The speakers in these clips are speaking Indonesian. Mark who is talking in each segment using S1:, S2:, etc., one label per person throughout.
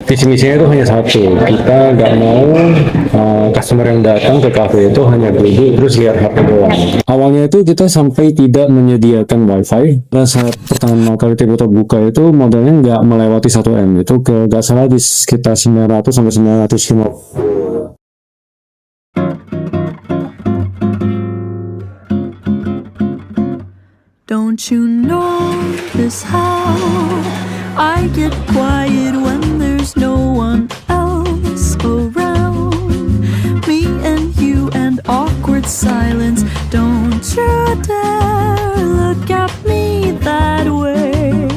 S1: visi misinya itu hanya satu, kita nggak mau customer yang datang ke kafe itu hanya duduk terus lihat HP doang. Awalnya itu kita sampai tidak menyediakan wifi. Pada saat pertama kali Tabletop buka itu modalnya nggak melewati 1 M, itu ke nggak salah di sekitar 900 sampai 950.
S2: Don't you notice how I get quiet when there's no one else around? Me and you and awkward silence. Don't you dare look at me that way.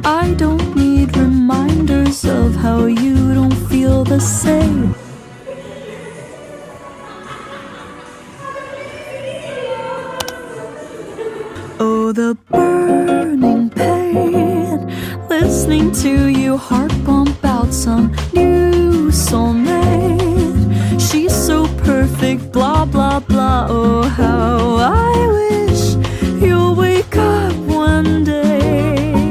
S2: I don't need reminders of how you don't feel the same. Oh, the burning pain, listening to you heart pump out some new soulmate. She's so perfect, blah, blah, blah. Oh, how I wish you'll wake up one day.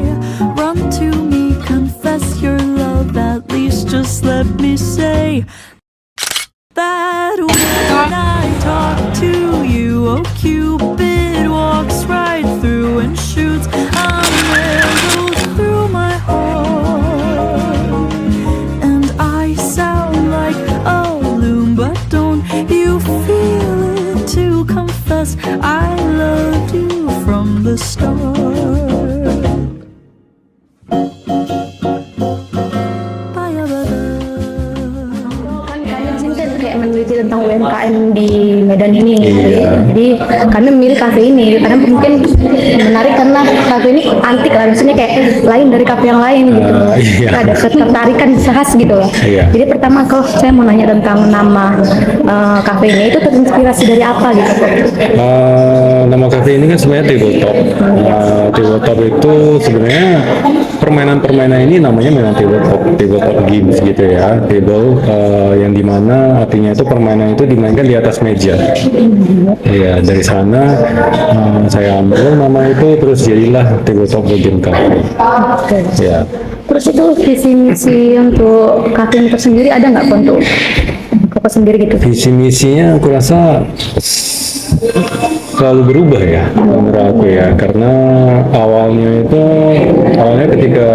S2: Run to me, confess your love, at least just let me say that when I talk to you, oh Cupid walks right through and shoots arrows through my heart. And I sound like a loon, but don't you feel it to confess I loved you from the start.
S3: Meneliti tentang UMKM di Medan ini,
S1: Iya.
S3: jadi kami memilih kafe ini karena mungkin menarik karena kafe ini antik lah, maksudnya kayak lain dari kafe yang lain gitu.
S1: Iya.
S3: Ada ketertarikan khas gitu loh.
S1: Iya.
S3: Jadi pertama kalau saya mau nanya tentang nama kafe ini itu terinspirasi dari apa gitu?
S1: Nama kafe ini kan sebenarnya Tabletop. Tabletop itu sebenarnya permainan-permainan ini namanya mainan tabletop games gitu ya. Table yang dimana artinya itu permainan itu dimainkan di atas meja. Iya, dari sana saya ambil nama itu, terus jadilah Tabletop Game Cafe. Ya.
S3: Terus itu visi misi untuk kafe itu sendiri ada nggak untuk Koko sendiri gitu?
S1: Visi misinya aku rasa selalu berubah ya menurut aku ya, karena awalnya ketika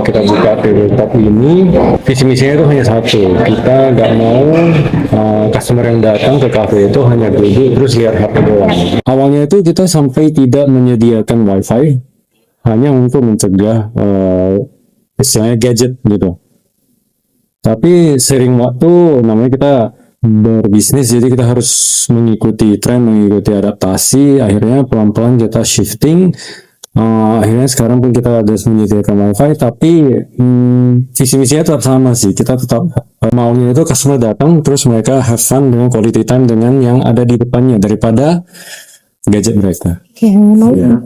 S1: kita buka Tabletop ini visi misinya itu hanya satu, kita nggak mau customer yang datang ke kafe itu hanya duduk terus lihat HP doang. Awalnya itu kita sampai tidak menyediakan wifi hanya untuk mencegah istilahnya gadget gitu. Tapi sering waktu namanya kita berbisnis, jadi kita harus mengikuti tren, mengikuti adaptasi. Akhirnya pelan-pelan kita shifting. Akhirnya sekarang pun kita ada menyediakan wifi, tapi visi misinya tetap sama sih. Kita tetap maunya itu customer datang terus mereka have fun dengan quality time dengan yang ada di depannya daripada gadget mereka.
S3: Kayak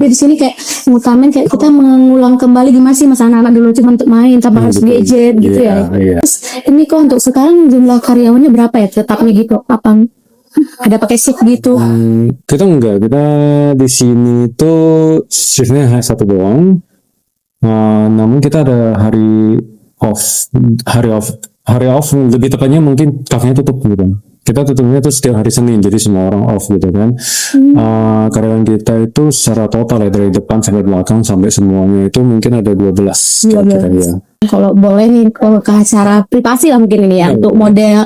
S3: di sini kayak ngutamain kayak kita mengulang kembali gimana sih masa anak-anak dulu cuma untuk main tanpa harus gadget gitu ya. Terus ini kok untuk sekarang jumlah karyawannya berapa ya tetapnya gitu? Apa ada pakai shift gitu?
S1: Kita enggak, kita di sini tuh shiftnya hanya satu doang. Namun kita ada hari off lebih tepatnya mungkin kafenya tutup gitu. Kita tutupnya tuh setiap hari Senin, jadi semua orang off gitu kan. Karyawan kita itu secara total ya dari depan sampai belakang sampai semuanya itu mungkin ada 12 kira-kira ya.
S3: Kalau boleh nih kalau ke acara privasi lah mungkin ini ya, untuk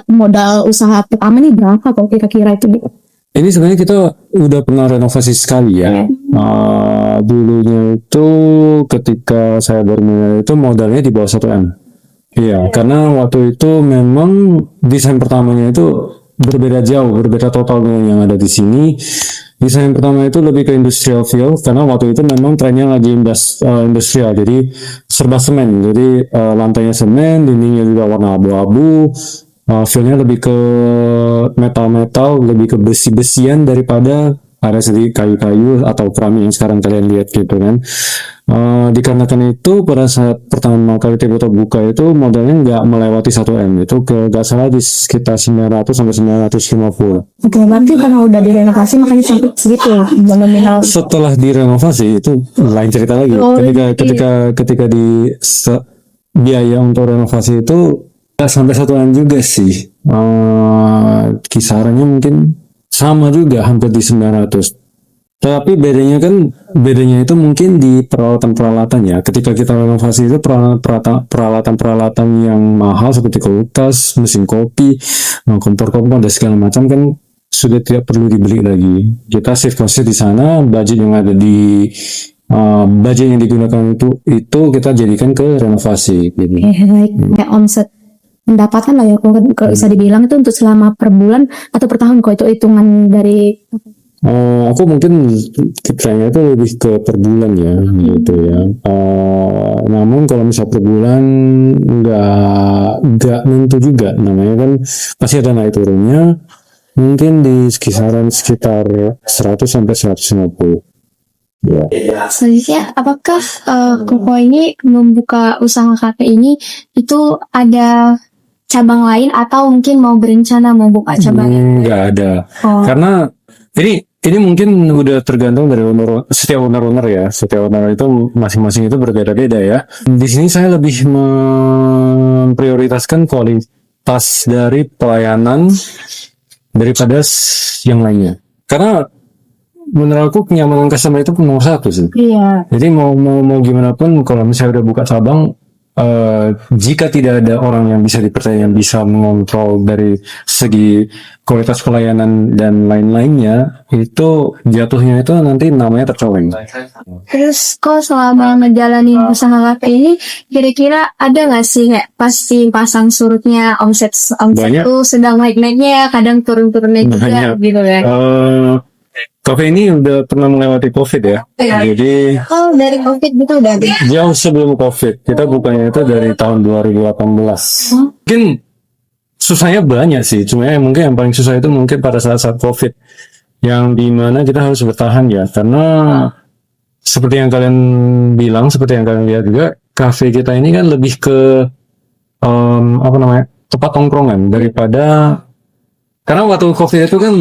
S3: modal usaha pertama nih berapa kalau kira-kira itu?
S1: Ini sebenarnya kita udah pernah renovasi sekali ya. Dulunya itu ketika saya baru mulai itu modalnya di bawah 1 M. Iya, karena waktu itu memang desain pertamanya itu berbeda total dengan yang ada di sini. Desain pertama itu lebih ke industrial feel karena waktu itu memang trennya lagi industrial, jadi serba semen, jadi lantainya semen, dindingnya juga warna abu-abu, feelnya lebih ke metal, lebih ke besi-besian daripada ada sedikit kayu-kayu atau keramik yang sekarang kalian lihat gitu kan. Dikarenakan itu pada saat pertama kali Tabletop buka itu modalnya nggak melewati 1 M, itu ke nggak salah di sekitar 900 sampai 950.
S3: Oke, berarti karena udah direnovasi makanya sampai segitu nominal.
S1: Setelah direnovasi itu lain cerita lagi. Ketika biaya untuk renovasi itu nggak sampai 1 M juga sih. Kisarannya mungkin sama juga, hampir di 900. Tapi bedanya itu mungkin di peralatan-peralatan ya. Ketika kita renovasi itu peralatan-peralatan yang mahal seperti kulkas, mesin kopi, kompor-kompor dan segala macam kan sudah tidak perlu dibeli lagi. Kita save cost di sana, budget yang ada di budget yang digunakan itu kita jadikan ke renovasi gitu.
S3: Kayak omset pendapatan lah ya, kalau bisa dibilang itu untuk selama per bulan atau per tahun, kok itu hitungan dari
S1: Aku mungkin kitanya itu lebih ke per bulan ya, gitu ya. Namun kalau misal per bulan nggak nentu juga, namanya kan pasti ada naik turunnya. Mungkin di kisaran sekitar 100 sampai 150. Ya.
S3: selanjutnya, apakah Koko ini membuka usaha kafe ini itu ada cabang lain atau mungkin mau berencana mau buka cabang?
S1: Nggak ada.
S3: Oh.
S1: Karena ini mungkin udah tergantung dari setiap owner ya. Setiap owner itu masing-masing itu berbeda-beda ya. Di sini saya lebih memprioritaskan kualitas dari pelayanan daripada yang lainnya. Karena menurut aku kenyamanan customer itu nomor 1 sih.
S3: Iya.
S1: Jadi mau gimana pun kalau misalnya udah buka cabang, jika tidak ada orang yang bisa dipercaya, yang bisa mengontrol dari segi kualitas pelayanan dan lain-lainnya, itu jatuhnya itu nanti namanya tercoreng.
S3: Terus kok selama ngejalanin usaha kafe ini kira-kira ada nggak sih kayak pasti pasang surutnya, omset
S1: Banyak.
S3: tuh sedang naik-naiknya, kadang turun-turunnya juga
S1: Banyak.
S3: gitu kan?
S1: Kafe ini udah pernah melewati COVID ya.
S3: Iya.
S1: Jadi
S3: Oh, dari COVID gitu udah ada.
S1: jauh sebelum COVID, kita bukanya itu dari tahun 2018. Mungkin susahnya banyak sih, cuma mungkin yang paling susah itu mungkin pada saat-saat COVID, yang dimana kita harus bertahan ya, karena seperti yang kalian bilang, seperti yang kalian lihat juga, kafe kita ini kan lebih ke tempat tongkrongan daripada, karena waktu COVID itu kan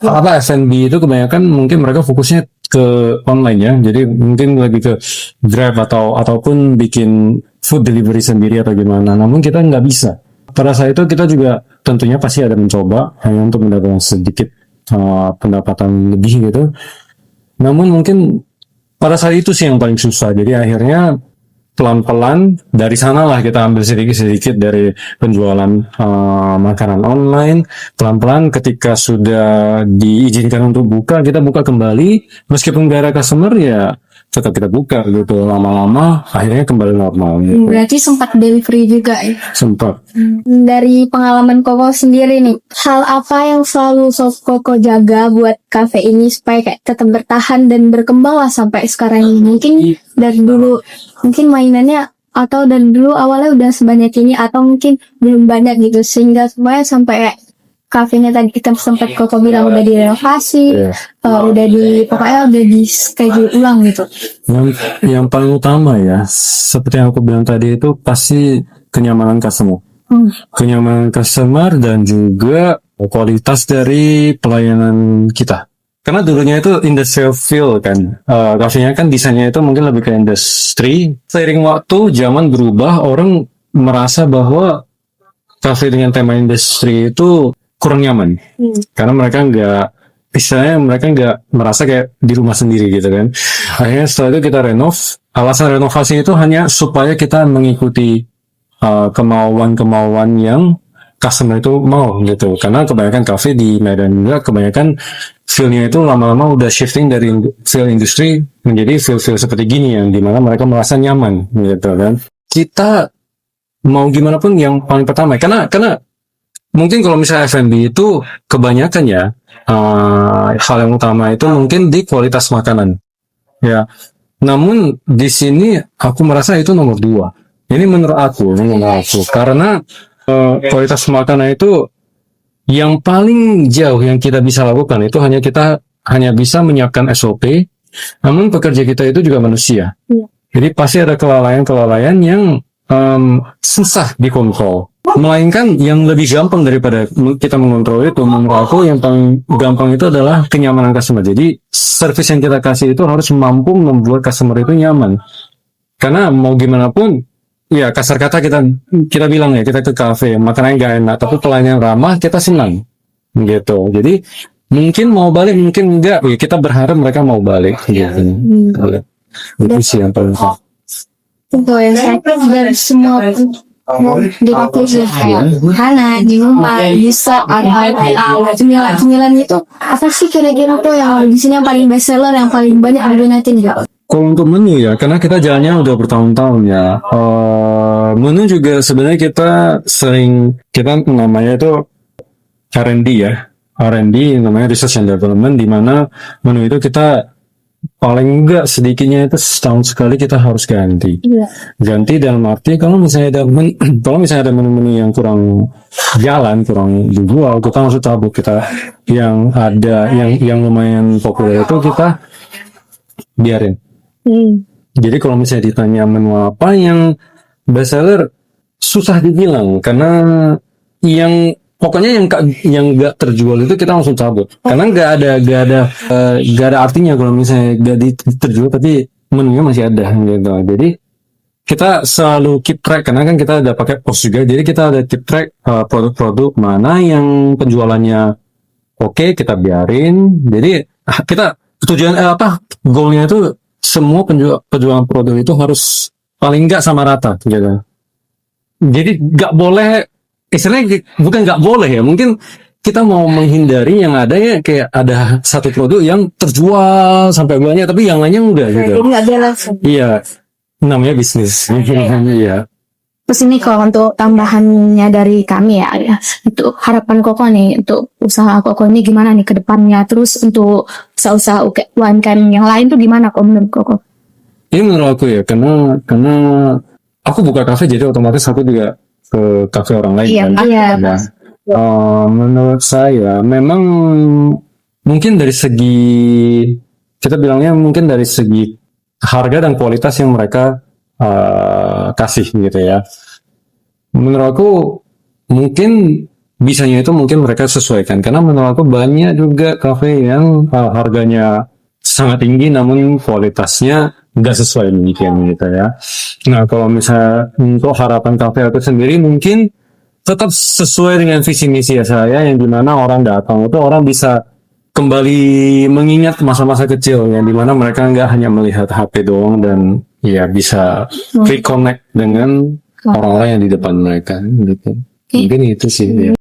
S1: F&B itu kebanyakan mungkin mereka fokusnya ke online ya, jadi mungkin lebih ke Grab ataupun bikin food delivery sendiri atau gimana. Namun kita nggak bisa. Pada saat itu kita juga tentunya pasti ada mencoba hanya untuk mendapatkan sedikit pendapatan lebih gitu. Namun mungkin pada saat itu sih yang paling susah. Jadi akhirnya pelan-pelan dari sanalah kita ambil sedikit-sedikit dari penjualan makanan online. Pelan-pelan ketika sudah diizinkan untuk buka, kita buka kembali. Meskipun gak ada customer ya tetap kita buka gitu. Lama-lama akhirnya kembali normal gitu.
S3: Berarti sempat delivery juga ya?
S1: Sempat.
S3: Dari pengalaman Koko sendiri nih, hal apa yang selalu Koko jaga buat kafe ini supaya kayak tetap bertahan dan berkembang lah sampai sekarang ini? Mungkin dari dulu, mungkin mainannya atau dari dulu awalnya udah sebanyak ini atau mungkin belum banyak gitu sehingga semuanya sampai kayak kafenya tadi kita sempat Koko bilang udah direnovasi, pokoknya udah di schedule ulang gitu.
S1: Yang paling utama ya, seperti yang aku bilang tadi itu pasti kenyamanan customer. Kenyamanan customer dan juga kualitas dari pelayanan kita. Karena dulunya itu industrial feel kan, kafenya kan desainnya itu mungkin lebih ke industri. Seiring waktu, zaman berubah, orang merasa bahwa kafe dengan tema industri itu kurang nyaman. Karena mereka mereka nggak merasa kayak di rumah sendiri gitu kan. Akhirnya setelah itu kita alasan renovasi itu hanya supaya kita mengikuti kemauan-kemauan yang customer itu mau gitu. Karena kebanyakan kafe di Medan juga kebanyakan feel-nya itu lama-lama udah shifting dari feel industri menjadi feel seperti gini yang dimana mereka merasa nyaman gitu kan. Kita mau gimana pun yang paling pertama karena mungkin kalau misalnya F&B itu kebanyakan ya hal yang utama itu mungkin di kualitas makanan ya. Namun di sini aku merasa itu nomor 2. Ini menurut aku karena kualitas makanan itu yang paling jauh yang kita bisa lakukan itu kita hanya bisa menyiapkan SOP. Namun pekerja kita itu juga manusia. Jadi pasti ada kelalaian yang susah dikontrol. Melainkan yang lebih gampang daripada kita mengontrol itu, menurut aku yang paling gampang itu adalah kenyamanan customer. Jadi service yang kita kasih itu harus mampu membuat customer itu nyaman. Karena mau gimana pun ya kasar kata kita bilang ya, kita ke kafe makanannya nggak enak tapi pelayanan ramah, kita senang gitu. Jadi mungkin mau balik mungkin enggak, ya kita berharap mereka mau balik gitu. Itu sih yang paling penting.
S3: Untuk yang saya dari semua di waktu itu kayak Hana di rumah bisa ada cemilan itu apa sih kira-kira tuh yang di sini yang paling best seller yang paling banyak diminatin nggak?
S1: Kalau untuk menu ya, karena kita jalannya udah bertahun-tahun ya. Menu juga sebenarnya kita namanya itu R&D ya. R&D namanya Research and Development, di mana menu itu kita paling enggak sedikitnya itu setahun sekali kita harus ganti.
S3: Iya.
S1: Ganti dalam arti kalau misalnya ada menu-menu yang kurang jalan, kurang dijual, kita langsung cabut. Kita yang ada yang lumayan populer itu kita biarin. Jadi kalau misalnya ditanya menu apa yang best seller, susah dibilang karena pokoknya yang nggak terjual itu kita langsung cabut karena nggak ada artinya kalau misalnya nggak terjual tapi menunya masih ada gitu. Jadi kita selalu keep track karena kan kita ada pakai pos juga, jadi kita ada keep track produk-produk mana yang penjualannya oke, kita biarin. Jadi kita tujuan goalnya itu semua penjualan produk itu harus paling nggak sama rata gitu. Jadi nggak boleh, istilahnya bukan nggak boleh ya, mungkin kita mau menghindari yang ada ya kayak ada satu produk yang terjual sampai banyak tapi yang lainnya enggak gitu.
S3: Jadi nggak dia langsung.
S1: Iya, namanya bisnis. Iya.
S3: Terus ini kalau untuk tambahannya dari kami ya, untuk harapan Koko nih, untuk usaha Koko ini gimana nih ke depannya, terus untuk usaha-usaha UMKM yang lain tuh gimana kok menurut Koko?
S1: Ini menurut aku ya, karena aku buka kafe jadi otomatis aku juga ke kafe orang lain kan.
S3: Iya.
S1: Nah, menurut saya memang mungkin dari segi kita bilangnya mungkin dari segi harga dan kualitas yang mereka kasih gitu ya. Menurut aku mungkin bisanya itu mungkin mereka sesuaikan karena menurut aku banyak juga kafe yang harganya sangat tinggi namun kualitasnya nggak sesuai demikian gitu ya. Nah kalau misalnya untuk harapan kafe aku sendiri mungkin tetap sesuai dengan visi misi saya yang dimana orang datang itu orang bisa kembali mengingat masa-masa kecil yang dimana mereka nggak hanya melihat HP doang dan ya bisa reconnect dengan orang-orang yang di depan mereka gitu. Mungkin itu sih ya.